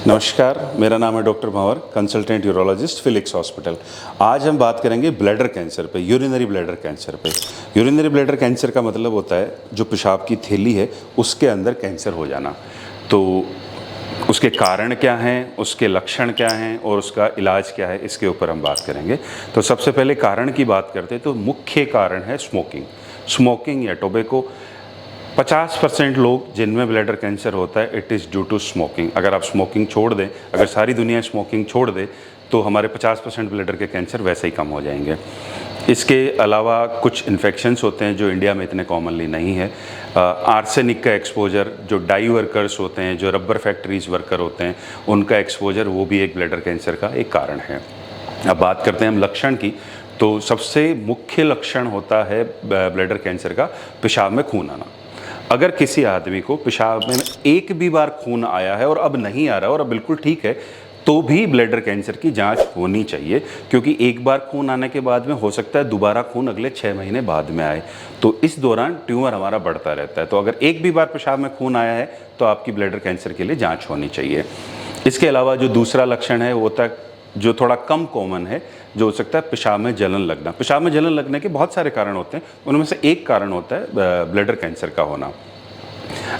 नमस्कार, मेरा नाम है डॉक्टर भंवर, कंसल्टेंट यूरोलॉजिस्ट, फिलिक्स हॉस्पिटल। आज हम बात करेंगे ब्लैडर कैंसर पे, यूरिनरी ब्लैडर कैंसर पे। यूरिनरी ब्लैडर कैंसर का मतलब होता है जो पेशाब की थैली है उसके अंदर कैंसर हो जाना। तो उसके कारण क्या हैं, उसके लक्षण क्या हैं और उसका इलाज क्या है, इसके ऊपर हम बात करेंगे। तो सबसे पहले कारण की बात करते हैं तो मुख्य कारण है स्मोकिंग या टोबैको। 50% लोग जिनमें ब्लैडर कैंसर होता है it is due to smoking. अगर आप स्मोकिंग छोड़ दें, अगर सारी दुनिया स्मोकिंग छोड़ दे तो हमारे 50% ब्लैडर के कैंसर वैसे ही कम हो जाएंगे। इसके अलावा कुछ इन्फेक्शंस होते हैं जो इंडिया में इतने कॉमनली नहीं है। आर्सेनिक का एक्सपोजर, जो डाई वर्कर्स होते हैं, जो रबर फैक्ट्रीज वर्कर होते हैं, उनका एक्सपोजर, वो भी एक ब्लैडर कैंसर का एक कारण है। अब बात करते हैं हम लक्षण की। तो सबसे मुख्य लक्षण होता है ब्लैडर कैंसर का पेशाब में खून आना। अगर किसी आदमी को पेशाब में एक भी बार खून आया है और अब नहीं आ रहा और अब बिल्कुल ठीक है, तो भी ब्लैडर कैंसर की जांच होनी चाहिए, क्योंकि एक बार खून आने के बाद में हो सकता है दोबारा खून अगले 6 महीने बाद में आए। तो इस दौरान ट्यूमर हमारा बढ़ता रहता है। तो अगर एक भी बार पेशाब में खून आया है तो आपकी ब्लैडर कैंसर के लिए जाँच होनी चाहिए। इसके अलावा जो दूसरा लक्षण है वो तक जो थोड़ा कम कॉमन है, जो हो सकता है पेशाब में जलन लगना। पेशाब में जलन लगने के बहुत सारे कारण होते हैं, उनमें से एक कारण होता है ब्लैडर कैंसर का होना।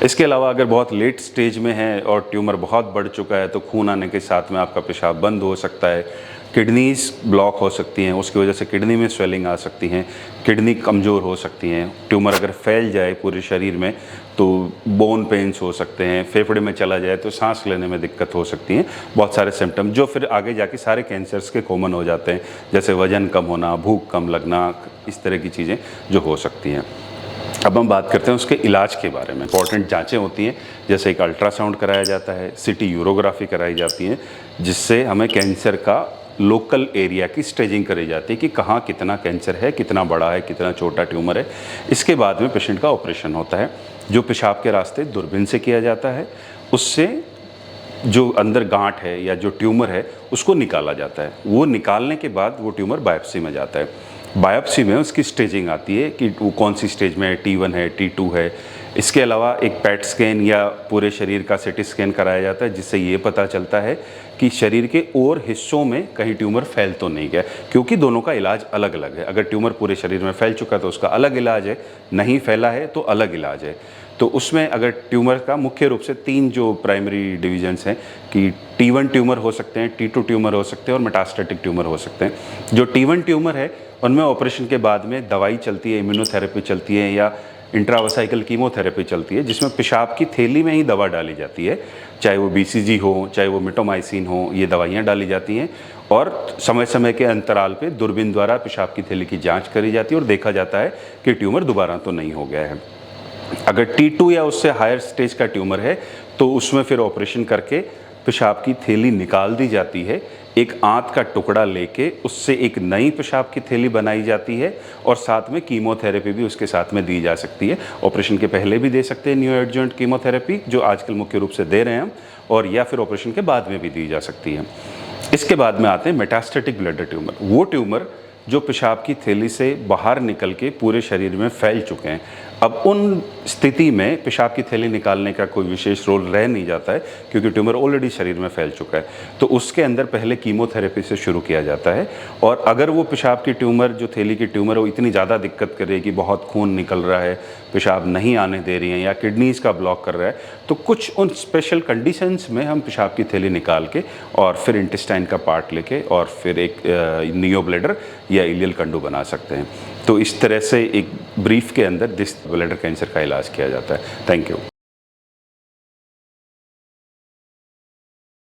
इसके अलावा अगर बहुत लेट स्टेज में है और ट्यूमर बहुत बढ़ चुका है तो खून आने के साथ में आपका पेशाब बंद हो सकता है, किडनीज ब्लॉक हो सकती हैं, उसकी वजह से किडनी में स्वेलिंग आ सकती हैं, किडनी कमज़ोर हो सकती हैं। ट्यूमर अगर फैल जाए पूरे शरीर में तो बोन पेन्स हो सकते हैं, फेफड़े में चला जाए तो सांस लेने में दिक्कत हो सकती हैं। बहुत सारे सिम्टम जो फिर आगे जाके सारे कैंसर्स के कॉमन हो जाते हैं, जैसे वज़न कम होना, भूख कम लगना, इस तरह की चीज़ें जो हो सकती हैं। अब हम बात करते हैं उसके इलाज के बारे में। इंपॉर्टेंट जांचें होती हैं, जैसे एक अल्ट्रासाउंड कराया जाता है, सिटी यूरोग्राफी कराई जाती है, जिससे हमें कैंसर का लोकल एरिया की स्टेजिंग करी जाती है कि कहाँ कितना कैंसर है, कितना बड़ा है, कितना छोटा ट्यूमर है। इसके बाद में पेशेंट का ऑपरेशन होता है, जो पेशाब के रास्ते दूरबीन से किया जाता है। उससे जो अंदर गांठ है या जो ट्यूमर है उसको निकाला जाता है। वो निकालने के बाद वो ट्यूमर बायोप्सी में जाता है। बायोप्सी में उसकी स्टेजिंग आती है कि वो कौन सी स्टेज में है, T1 है, T2 है। इसके अलावा एक पैट स्कैन या पूरे शरीर का सिटी स्कैन कराया जाता है, जिससे ये पता चलता है कि शरीर के और हिस्सों में कहीं ट्यूमर फैल तो नहीं गया, क्योंकि दोनों का इलाज अलग अलग है। अगर ट्यूमर पूरे शरीर में फैल चुका है तो उसका अलग इलाज है, नहीं फैला है तो अलग इलाज है। तो उसमें अगर ट्यूमर का मुख्य रूप से 3 जो प्राइमरी डिवीजन्स हैं कि T1 ट्यूमर हो सकते हैं, T2 ट्यूमर हो सकते हैं और मेटास्टेटिक ट्यूमर हो सकते हैं। जो T1 ट्यूमर है उनमें ऑपरेशन के बाद में दवाई चलती है, इम्यूनोथेरेपी चलती है या इंट्रावेसाइकल कीमोथेरेपी चलती है, जिसमें पेशाब की थैली में ही दवा डाली जाती है, चाहे वो BCG हो, चाहे वो मिटोमाइसिन हो, ये दवाइयाँ डाली जाती हैं। और समय समय के अंतराल पे दूरबीन द्वारा पेशाब की थैली की जांच करी जाती है और देखा जाता है कि ट्यूमर दोबारा तो नहीं हो गया है। अगर T2 या उससे हायर स्टेज का ट्यूमर है तो उसमें फिर ऑपरेशन करके पेशाब की थैली निकाल दी जाती है। एक आंत का टुकड़ा लेके उससे एक नई पेशाब की थैली बनाई जाती है और साथ में कीमोथेरेपी भी उसके साथ में दी जा सकती है। ऑपरेशन के पहले भी दे सकते हैं न्यू एडजुवेंट कीमोथेरेपी, जो आजकल मुख्य रूप से दे रहे हैं हम, और या फिर ऑपरेशन के बाद में भी दी जा सकती है। इसके बाद में आते हैं मेटास्टेटिक ब्लैडर ट्यूमर। वो ट्यूमर जो पेशाब की थैली से बाहर निकल के पूरे शरीर में फैल चुके हैं। अब उन स्थिति में पेशाब की थैली निकालने का कोई विशेष रोल रह नहीं जाता है, क्योंकि ट्यूमर ऑलरेडी शरीर में फैल चुका है। तो उसके अंदर पहले कीमोथेरेपी से शुरू किया जाता है। और अगर वो पेशाब की ट्यूमर, जो थैली की ट्यूमर, वो इतनी ज़्यादा दिक्कत कर रही है कि बहुत खून निकल रहा है, पेशाब नहीं आने दे रही हैं या किडनीज़ का ब्लॉक कर रहा है, तो कुछ उन स्पेशल कंडीशंस में हम पेशाब की थैली निकाल के और फिर इंटेस्टाइन का पार्ट लेके और फिर एक नियो ब्लैडर या इलियल कंडू बना सकते हैं। तो इस तरह से एक ब्रीफ के अंदर ब्लैडर कैंसर का इलाज किया जाता है। Thank you.